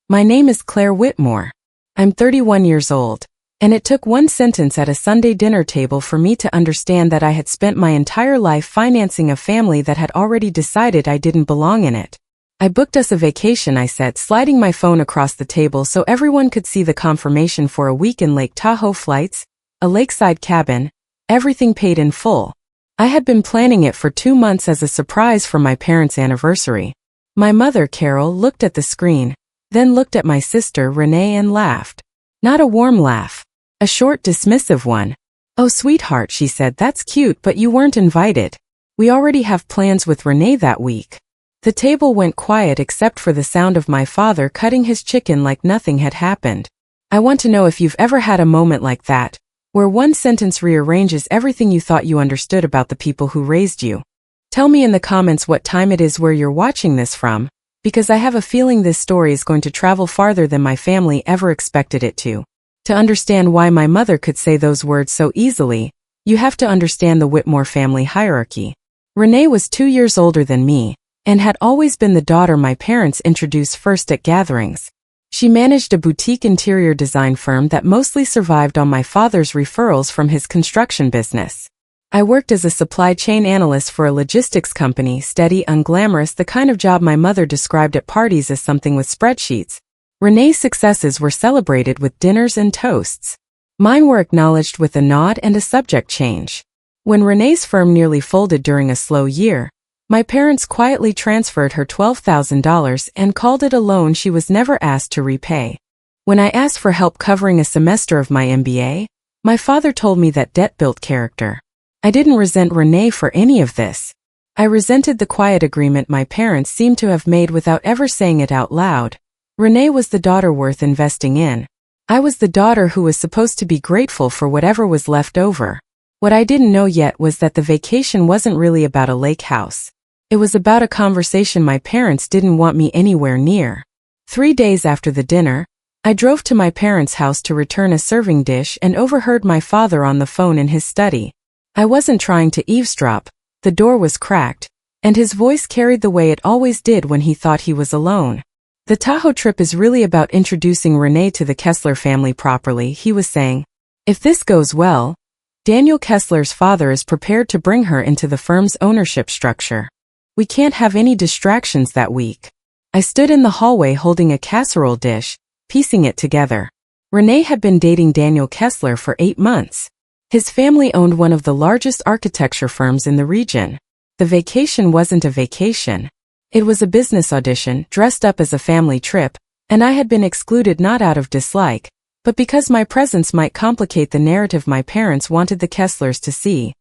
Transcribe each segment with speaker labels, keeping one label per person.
Speaker 1: My name is Claire Whitmore. I'm 31 years old, and it took one sentence at a Sunday dinner table for me to understand that I had spent my entire life financing a family that had already decided I didn't belong in it. I booked us a vacation, I said, sliding my phone across the table so everyone could see the confirmation for a week in Lake Tahoe, flights, a lakeside cabin, everything paid in full. I had been planning it for 2 months as a surprise for my parents' anniversary. My mother, Carol, looked at the screen, then looked at my sister, Renee, and laughed. Not a warm laugh. A short, dismissive one. "Oh, sweetheart," she said, "that's cute, but you weren't invited. We already have plans with Renee that week." The table went quiet except for the sound of my father cutting his chicken like nothing had happened. I want to know if you've ever had a moment like that, where one sentence rearranges everything you thought you understood about the people who raised you. Tell me in the comments what time it is where you're watching this from, because I have a feeling this story is going to travel farther than my family ever expected it to. To understand why my mother could say those words so easily, you have to understand the Whitmore family hierarchy. Renee was 2 years older than me, and had always been the daughter my parents introduced first at gatherings. She managed a boutique interior design firm that mostly survived on my father's referrals from his construction business. I worked as a supply chain analyst for a logistics company, steady, unglamorous, the kind of job my mother described at parties as something with spreadsheets. Renee's successes were celebrated with dinners and toasts. Mine were acknowledged with a nod and a subject change. When Renee's firm nearly folded during a slow year, my parents quietly transferred her $12,000 and called it a loan she was never asked to repay. When I asked for help covering a semester of my MBA, my father told me that debt built character. I didn't resent Renee for any of this. I resented the quiet agreement my parents seemed to have made without ever saying it out loud. Renee was the daughter worth investing in. I was the daughter who was supposed to be grateful for whatever was left over. What I didn't know yet was that the vacation wasn't really about a lake house. It was about a conversation my parents didn't want me anywhere near. 3 days after the dinner, I drove to my parents' house to return a serving dish and overheard my father on the phone in his study. I wasn't trying to eavesdrop, the door was cracked, and his voice carried the way it always did when he thought he was alone. "The Tahoe trip is really about introducing Renee to the Kessler family properly," he was saying. "If this goes well, Daniel Kessler's father is prepared to bring her into the firm's ownership structure. We can't have any distractions that week." I stood in the hallway holding a casserole dish, piecing it together. Renee had been dating Daniel Kessler for 8 months. His family owned one of the largest architecture firms in the region. The vacation wasn't a vacation. It was a business audition, dressed up as a family trip, and I had been excluded not out of dislike, but because my presence might complicate the narrative my parents wanted the Kesslers to see.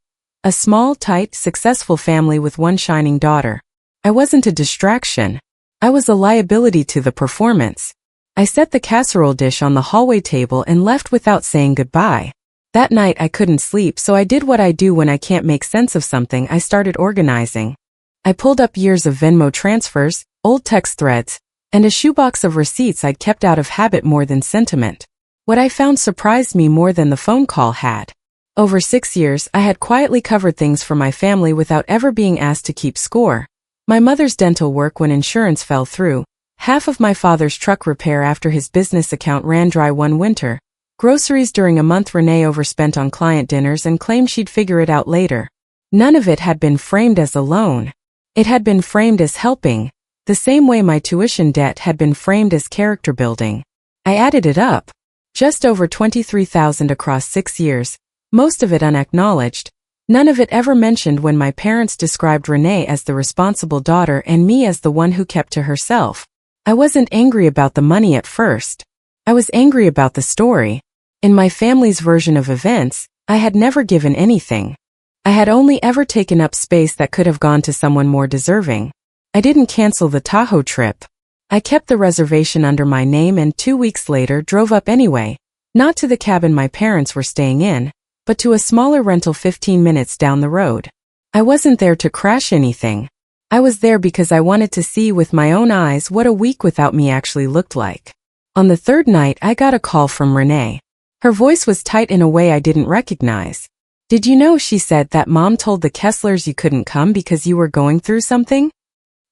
Speaker 1: A small, tight, successful family with one shining daughter. I wasn't a distraction. I was a liability to the performance. I set the casserole dish on the hallway table and left without saying goodbye. That night I couldn't sleep, so I did what I do when I can't make sense of something. I started organizing. I pulled up years of Venmo transfers, old text threads, and a shoebox of receipts I'd kept out of habit more than sentiment. What I found surprised me more than the phone call had. Over 6 years, I had quietly covered things for my family without ever being asked to keep score. My mother's dental work when insurance fell through, half of my father's truck repair after his business account ran dry one winter, groceries during a month Renee overspent on client dinners and claimed she'd figure it out later. None of it had been framed as a loan. It had been framed as helping, the same way my tuition debt had been framed as character building. I added it up. Just over $23,000 across 6 years, most of it unacknowledged, none of it ever mentioned when my parents described Renee as the responsible daughter and me as the one who kept to herself. I wasn't angry about the money at first. I was angry about the story. In my family's version of events, I had never given anything. I had only ever taken up space that could have gone to someone more deserving. I didn't cancel the Tahoe trip. I kept the reservation under my name and 2 weeks later drove up anyway, not to the cabin my parents were staying in, but to a smaller rental 15 minutes down the road. I wasn't there to crash anything. I was there because I wanted to see with my own eyes what a week without me actually looked like. On the 3rd night, I got a call from Renee. Her voice was tight in a way I didn't recognize. "Did you know," she said, "that Mom told the Kesslers you couldn't come because you were going through something?"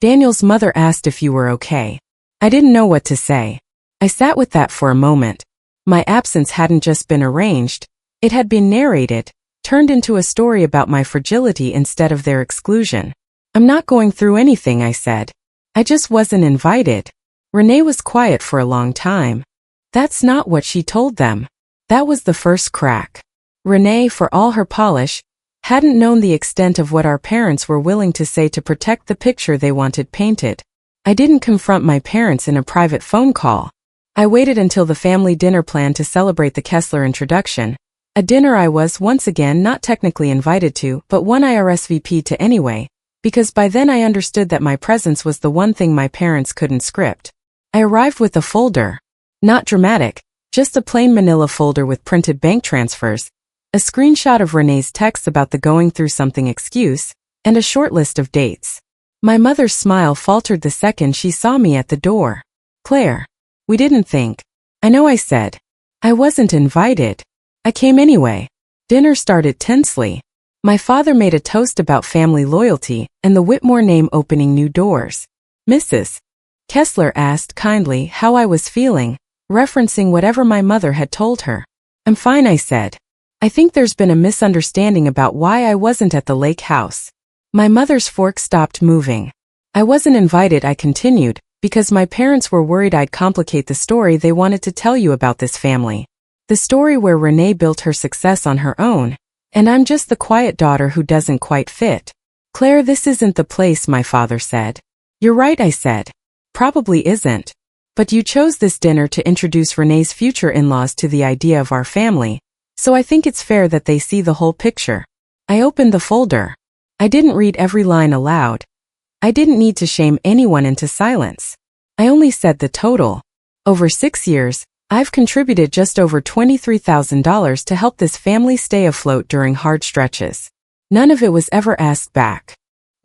Speaker 1: Daniel's mother asked if you were okay. I didn't know what to say. I sat with that for a moment. My absence hadn't just been arranged, it had been narrated, turned into a story about my fragility instead of their exclusion. I'm not going through anything, I said. I just wasn't invited. Renee was quiet for a long time. That's not what she told them. That was the first crack. Renee, for all her polish, hadn't known the extent of what our parents were willing to say to protect the picture they wanted painted. I didn't confront my parents in a private phone call. I waited until the family dinner planned to celebrate the Kessler introduction, a dinner I was once again not technically invited to, but one I RSVP'd to anyway, because by then I understood that my presence was the one thing my parents couldn't script. I arrived with a folder. Not dramatic, just a plain manila folder with printed bank transfers, a screenshot of Renee's text about the going through something excuse, and a short list of dates. My mother's smile faltered the second she saw me at the door. Claire. We didn't think. I know, I said. I wasn't invited. I came anyway. Dinner started tensely. My father made a toast about family loyalty and the Whitmore name opening new doors. Mrs. Kessler asked kindly how I was feeling, referencing whatever my mother had told her. I'm fine, I said. I think there's been a misunderstanding about why I wasn't at the lake house. My mother's fork stopped moving. I wasn't invited, I continued, because my parents were worried I'd complicate the story they wanted to tell you about this family. The story where Renee built her success on her own, and I'm just the quiet daughter who doesn't quite fit. Claire, this isn't the place, my father said. You're right, I said. Probably isn't. But you chose this dinner to introduce Renee's future in-laws to the idea of our family, so I think it's fair that they see the whole picture. I opened the folder. I didn't read every line aloud. I didn't need to shame anyone into silence. I only said the total. Over 6 years, I've contributed just over $23,000 to help this family stay afloat during hard stretches. None of it was ever asked back.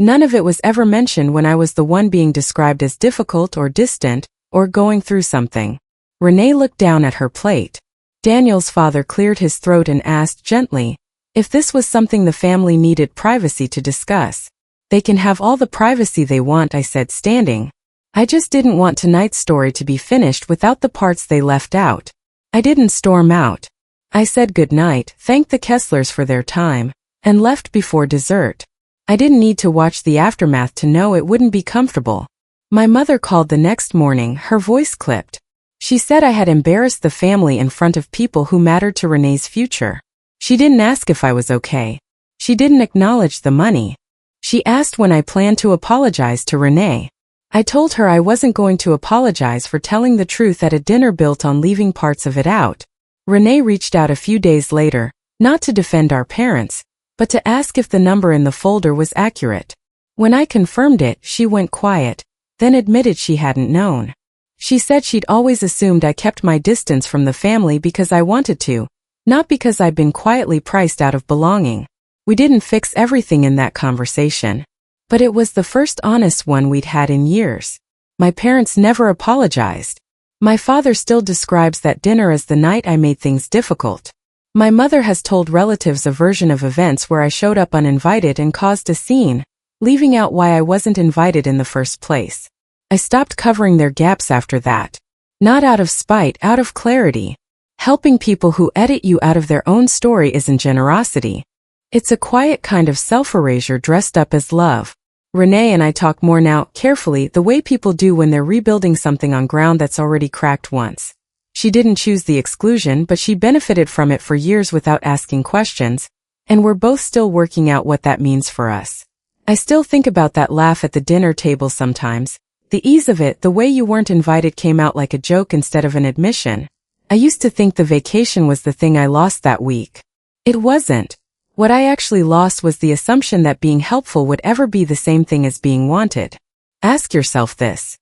Speaker 1: None of it was ever mentioned when I was the one being described as difficult or distant, or going through something. Renee looked down at her plate. Daniel's father cleared his throat and asked gently, if this was something the family needed privacy to discuss. They can have all the privacy they want, I said, standing. I just didn't want tonight's story to be finished without the parts they left out. I didn't storm out. I said goodnight, thanked the Kesslers for their time, and left before dessert. I didn't need to watch the aftermath to know it wouldn't be comfortable. My mother called the next morning, her voice clipped. She said I had embarrassed the family in front of people who mattered to Renee's future. She didn't ask if I was okay. She didn't acknowledge the money. She asked when I planned to apologize to Renee. I told her I wasn't going to apologize for telling the truth at a dinner built on leaving parts of it out. Renee reached out a few days later, not to defend our parents, but to ask if the number in the folder was accurate. When I confirmed it, she went quiet, then admitted she hadn't known. She said she'd always assumed I kept my distance from the family because I wanted to, not because I'd been quietly priced out of belonging. We didn't fix everything in that conversation, but it was the first honest one we'd had in years. My parents never apologized. My father still describes that dinner as the night I made things difficult. My mother has told relatives a version of events where I showed up uninvited and caused a scene, leaving out why I wasn't invited in the first place. I stopped covering their gaps after that. Not out of spite, out of clarity. Helping people who edit you out of their own story isn't generosity. It's a quiet kind of self-erasure dressed up as love. Renee and I talk more now, carefully, the way people do when they're rebuilding something on ground that's already cracked once. She didn't choose the exclusion, but she benefited from it for years without asking questions, and we're both still working out what that means for us. I still think about that laugh at the dinner table sometimes. The ease of it, the way you weren't invited came out like a joke instead of an admission. I used to think the vacation was the thing I lost that week. It wasn't. What I actually lost was the assumption that being helpful would ever be the same thing as being wanted. Ask yourself this.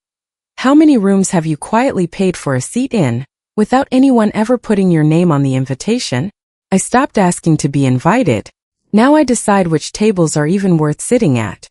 Speaker 1: How many rooms have you quietly paid for a seat in, without anyone ever putting your name on the invitation? I stopped asking to be invited. Now I decide which tables are even worth sitting at.